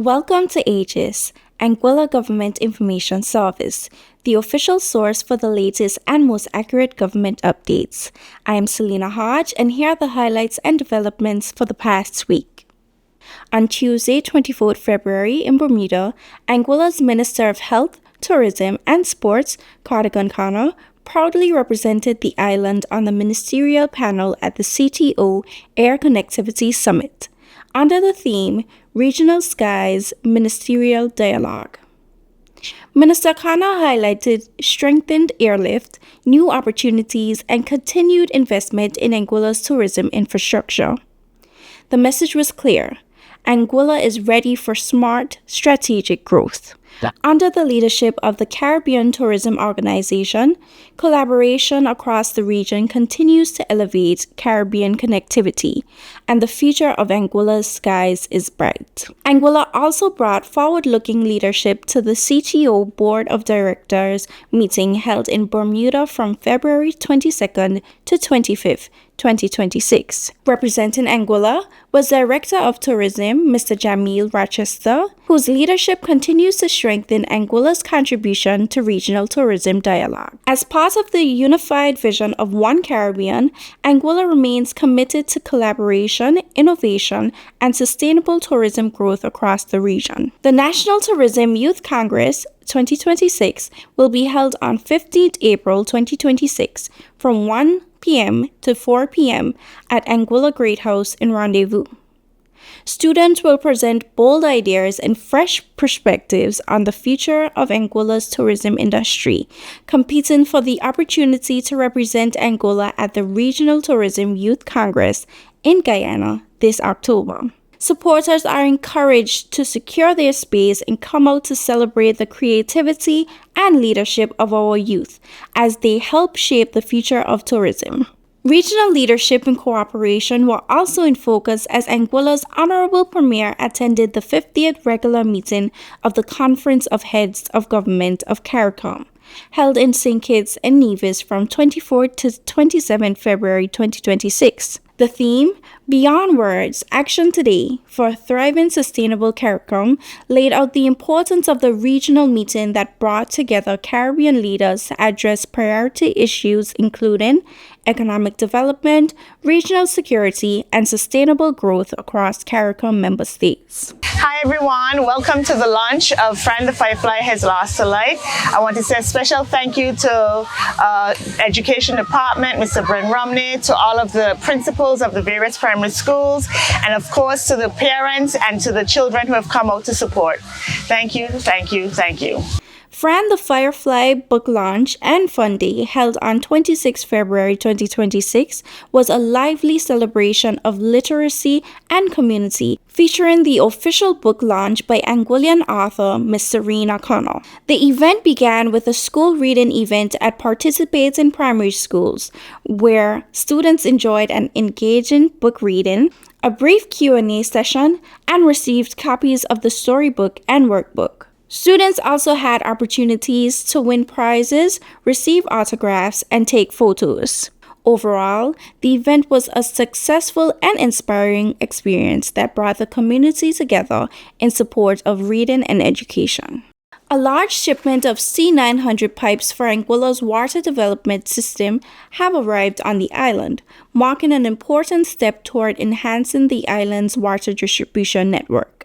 Welcome to AGIS, Anguilla Government Information Service, the official source for the latest and most accurate government updates. I am Selena Hodge, and here are the highlights and developments for the past week. On Tuesday, 24th February in Bermuda, Anguilla's Minister of Health, Tourism and Sports, CARICOM, proudly represented the island on the ministerial panel at the CTO Air Connectivity Summit, under the theme Regional Skies Ministerial Dialogue. Minister Khanna highlighted strengthened airlift, new opportunities, and continued investment in Anguilla's tourism infrastructure. The message was clear: Anguilla is ready for smart, strategic growth. Under the leadership of the Caribbean Tourism Organization, collaboration across the region continues to elevate Caribbean connectivity, and the future of Anguilla's skies is bright. Anguilla also brought forward-looking leadership to the CTO Board of Directors meeting held in Bermuda from February 22nd to 25th, 2026. Representing Anguilla was Director of Tourism, Mr. Jamil Rochester, whose leadership continues to strengthen Anguilla's contribution to regional tourism dialogue. As part of the unified vision of One Caribbean, Anguilla remains committed to collaboration, innovation, and sustainable tourism growth across the region. The National Tourism Youth Congress 2026 will be held on 15th April 2026 from 1 p.m. to 4 p.m. at Anguilla Great House in Rendezvous. Students will present bold ideas and fresh perspectives on the future of Anguilla's tourism industry, competing for the opportunity to represent Anguilla at the Regional Tourism Youth Congress in Guyana this October. Supporters are encouraged to secure their space and come out to celebrate the creativity and leadership of our youth as they help shape the future of tourism. Regional leadership and cooperation were also in focus as Anguilla's Honorable Premier attended the 50th regular meeting of the Conference of Heads of Government of CARICOM, held in St. Kitts and Nevis from 24 to 27 February 2026. The theme, Beyond Words, Action Today for a Thriving Sustainable CARICOM, laid out the importance of the regional meeting that brought together Caribbean leaders to address priority issues including economic development, regional security, and sustainable growth across CARICOM member states. Hi everyone, welcome to the launch of Fran the Firefly Has Lost a Light. I want to say a special thank you to Education Department, Mr. Brent Romney, to all of the principals of the various primary schools, and of course to the parents and to the children who have come out to support. Thank you, thank you, thank you. Fran the Firefly book launch and fun day held on 26 February 2026 was a lively celebration of literacy and community, featuring the official book launch by Anguillan author Ms. Serena Connell. The event began with a school reading event at participating primary schools, where students enjoyed an engaging book reading, a brief Q&A session, and received copies of the storybook and workbook. Students also had opportunities to win prizes, receive autographs, and take photos. Overall, the event was a successful and inspiring experience that brought the community together in support of reading and education. A large shipment of C900 pipes for Anguilla's water development system have arrived on the island, marking an important step toward enhancing the island's water distribution network.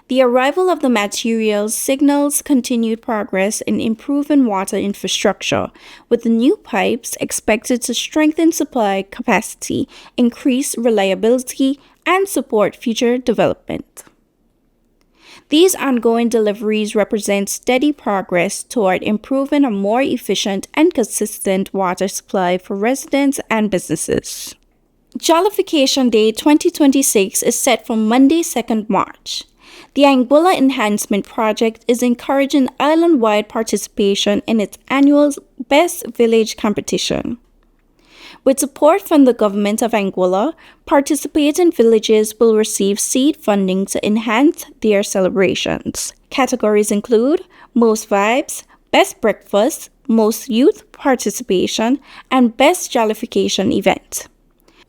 The arrival of the materials signals continued progress in improving water infrastructure, with the new pipes expected to strengthen supply capacity, increase reliability, and support future development. These ongoing deliveries represent steady progress toward improving a more efficient and consistent water supply for residents and businesses. Jollification Day 2026 is set for Monday, 2nd March. The Anguilla Enhancement Project is encouraging island-wide participation in its annual Best Village competition. With support from the government of Anguilla, participating villages will receive seed funding to enhance their celebrations. Categories include Most Vibes, Best Breakfast, Most Youth Participation, and Best Jollification Event.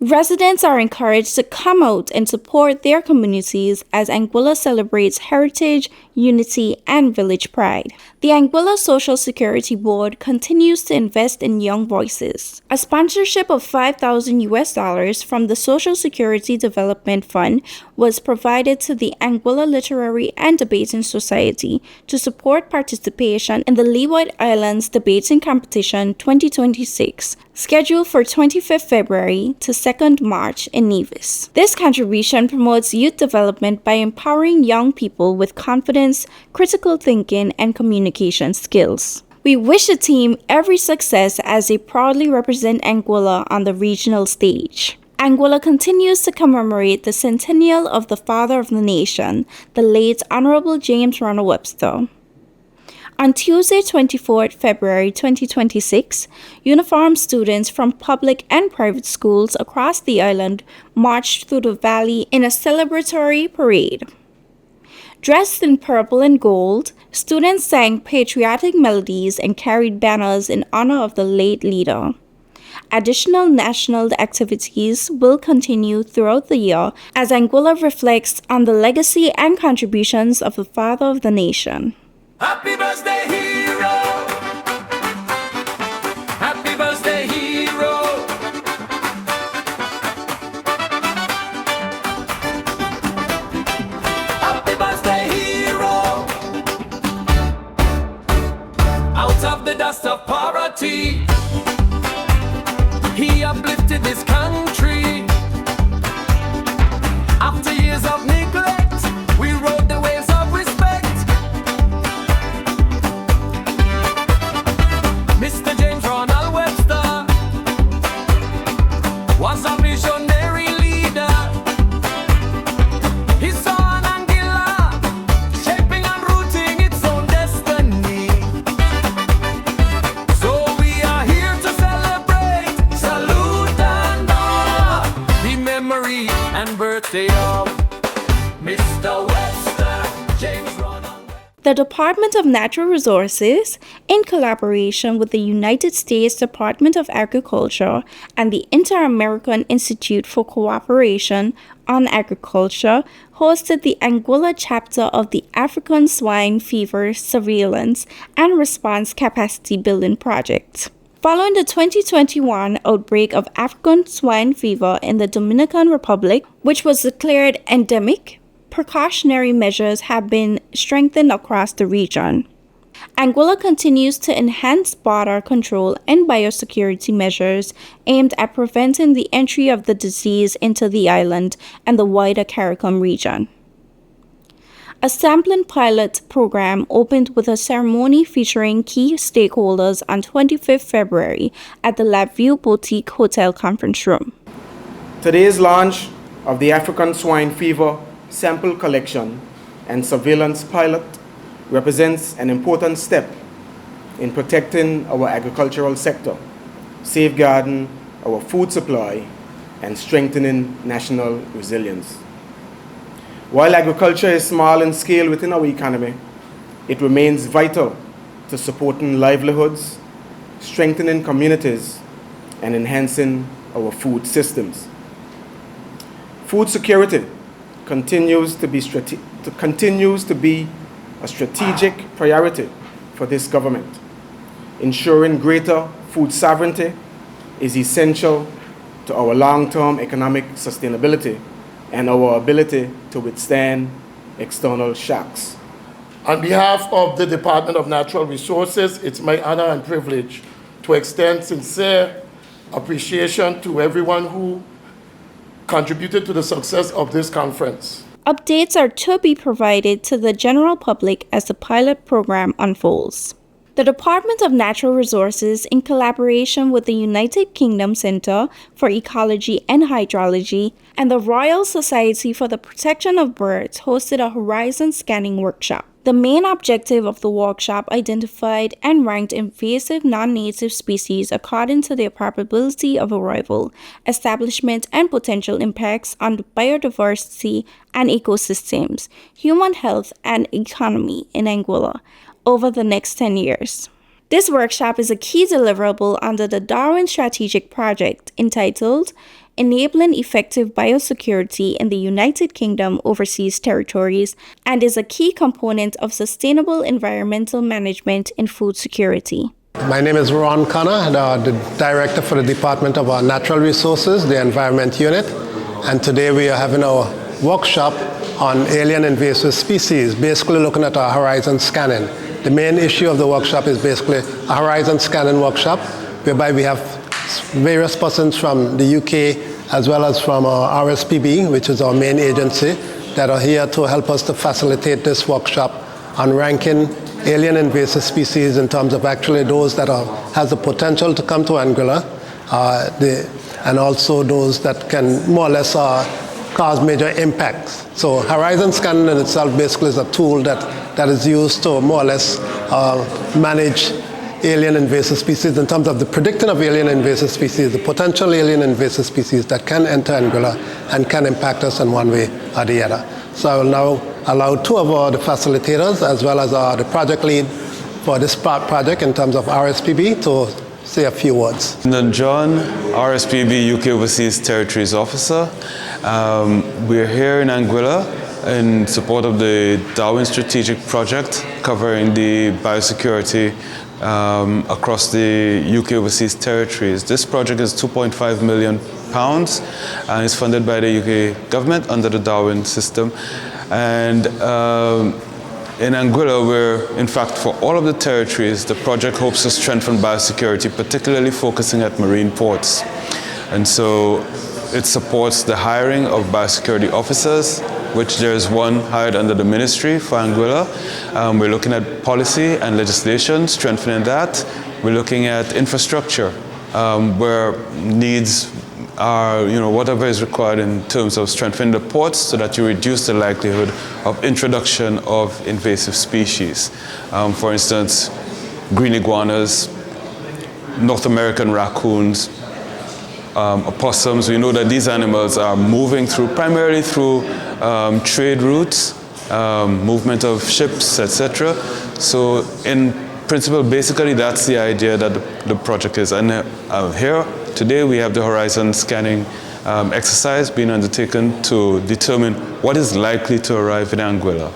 Residents are encouraged to come out and support their communities as Anguilla celebrates heritage, unity, and village pride. The Anguilla Social Security Board continues to invest in young voices. A sponsorship of $5,000 from the Social Security Development Fund was provided to the Anguilla Literary and Debating Society to support participation in the Leeward Islands Debating Competition 2026, scheduled for 25th February to 2nd March in Nevis. This contribution promotes youth development by empowering young people with confidence, critical thinking, and communication skills. We wish the team every success as they proudly represent Anguilla on the regional stage. Anguilla continues to commemorate the centennial of the father of the nation, the late Honorable James Ronald Webster. On Tuesday, 24th February 2026, uniformed students from public and private schools across the island marched through the valley in a celebratory parade. Dressed in purple and gold, students sang patriotic melodies and carried banners in honor of the late leader. Additional national activities will continue throughout the year as Anguilla reflects on the legacy and contributions of the father of the nation. Happy birthday, hero! Happy birthday, hero! Happy birthday, hero! Out of the dust of poverty, he uplifted this country. After years of neglect, we rode the waves of respect. Mr. James Ronald Webster was a visionary leader. He saw an Anguilla shaping and rooting its own destiny. So we are here to celebrate, salute and honor the memory and birthday of Mr. Webster, James Ronald. The Department of Natural Resources, in collaboration with the United States Department of Agriculture and the Inter-American Institute for Cooperation on Agriculture, hosted the Anguilla chapter of the African Swine Fever Surveillance and Response Capacity Building Project. Following the 2021 outbreak of African swine fever in the Dominican Republic, which was declared endemic, precautionary measures have been strengthened across the region. Anguilla continues to enhance border control and biosecurity measures aimed at preventing the entry of the disease into the island and the wider CARICOM region. A sampling pilot program opened with a ceremony featuring key stakeholders on 25th February at the Lakeview Boutique Hotel Conference Room. Today's launch of the African Swine Fever Sample Collection and Surveillance Pilot represents an important step in protecting our agricultural sector, safeguarding our food supply, and strengthening national resilience. While agriculture is small in scale within our economy, it remains vital to supporting livelihoods, strengthening communities, and enhancing our food systems. Food security continues to be a strategic priority for this government. Ensuring greater food sovereignty is essential to our long-term economic sustainability and our ability to withstand external shocks. On behalf of the Department of Natural Resources, it's my honor and privilege to extend sincere appreciation to everyone who contributed to the success of this conference. Updates are to be provided to the general public as the pilot program unfolds. The Department of Natural Resources, in collaboration with the United Kingdom Centre for Ecology and Hydrology and the Royal Society for the Protection of Birds, hosted a horizon scanning workshop. The main objective of the workshop identified and ranked invasive non-native species according to their probability of arrival, establishment, and potential impacts on biodiversity and ecosystems, human health, and economy in Anguilla over the next 10 years. This workshop is a key deliverable under the Darwin Strategic Project entitled enabling effective biosecurity in the United Kingdom overseas territories, and is a key component of sustainable environmental management in food security. My name is Ron Connor, the Director for the Department of Natural Resources, the Environment Unit, and today we are having our workshop on alien invasive species, basically looking at our horizon scanning. The main issue of the workshop is basically a horizon scanning workshop, whereby we have various persons from the UK as well as from our RSPB, which is our main agency, that are here to help us to facilitate this workshop on ranking alien invasive species in terms of actually those that has the potential to come to Anguilla, and also those that can more or less cause major impacts. So horizon scanning in itself basically is a tool that is used to more or less manage alien invasive species in terms of the predicting of alien invasive species, the potential alien invasive species that can enter Anguilla and can impact us in one way or the other. So I will now allow two of the facilitators as well as the project lead for this project in terms of RSPB to say a few words. John, RSPB UK Overseas Territories Officer. We're here in Anguilla in support of the Darwin Strategic Project covering the biosecurity across the UK Overseas Territories. This project is £2.5 million and is funded by the UK government under the Darwin system. And in Anguilla, in fact, for all of the territories, the project hopes to strengthen biosecurity, particularly focusing at marine ports. And so it supports the hiring of biosecurity officers, which there is one hired under the ministry for Anguilla. We're looking at policy and legislation, strengthening that. We're looking at infrastructure, where needs are, whatever is required in terms of strengthening the ports so that you reduce the likelihood of introduction of invasive species. For instance, green iguanas, North American raccoons, opossums. We know that these animals are moving primarily through trade routes, movement of ships, etc. So in principle, basically that's the idea that the project is. And here today we have the horizon scanning exercise being undertaken to determine what is likely to arrive in Anguilla.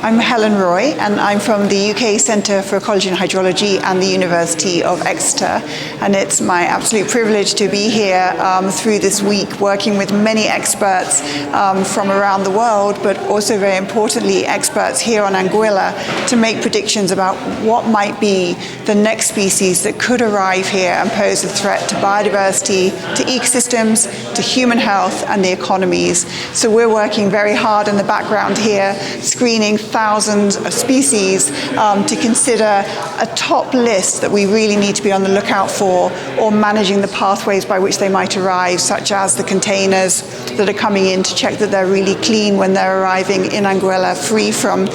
I'm Helen Roy, and I'm from the UK Centre for Ecology and Hydrology and the University of Exeter. And it's my absolute privilege to be here through this week working with many experts from around the world, but also very importantly, experts here on Anguilla to make predictions about what might be the next species that could arrive here and pose a threat to biodiversity, to ecosystems, to human health and the economies. So we're working very hard in the background here, screening thousands of species to consider a top list that we really need to be on the lookout for, or managing the pathways by which they might arrive, such as the containers that are coming in to check that they're really clean when they're arriving in Anguilla, free from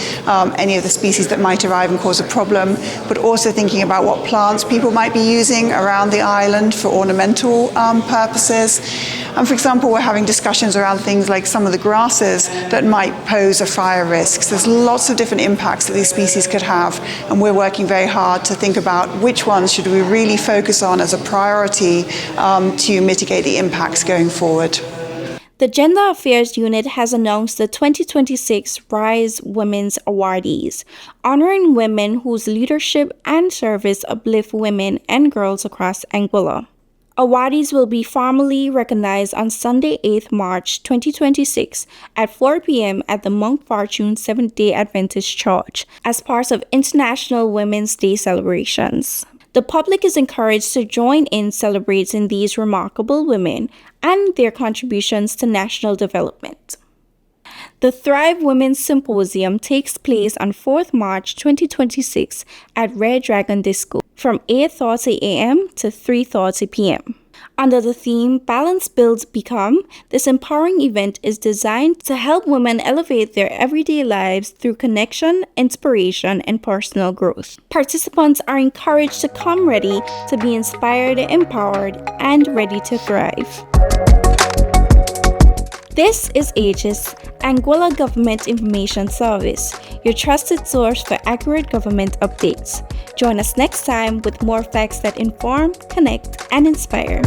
any of the species that might arrive and cause a problem, but also thinking about what plants people might be using around the island for ornamental purposes. And for example, we're having discussions around things like some of the grasses that might pose a fire risk. So there's lots of different impacts that these species could have, and we're working very hard to think about which ones should we really focus on as a priority to mitigate the impacts going forward. The Gender Affairs Unit has announced the 2026 RISE Women's Awardees, honoring women whose leadership and service uplift women and girls across Anguilla. Awardees will be formally recognized on Sunday, 8th March 2026 at 4 p.m. at the Mount Fortune Seventh-day Adventist Church as part of International Women's Day celebrations. The public is encouraged to join in celebrating these remarkable women and their contributions to national development. The Thrive Women's Symposium takes place on 4th March 2026 at Red Dragon Disco from 8:30 a.m. to 3:30 p.m. Under the theme Balance Builds Become, this empowering event is designed to help women elevate their everyday lives through connection, inspiration, and personal growth. Participants are encouraged to come ready to be inspired, empowered, and ready to thrive. This is AGIS, Anguilla Government Information Service, your trusted source for accurate government updates. Join us next time with more facts that inform, connect, and inspire.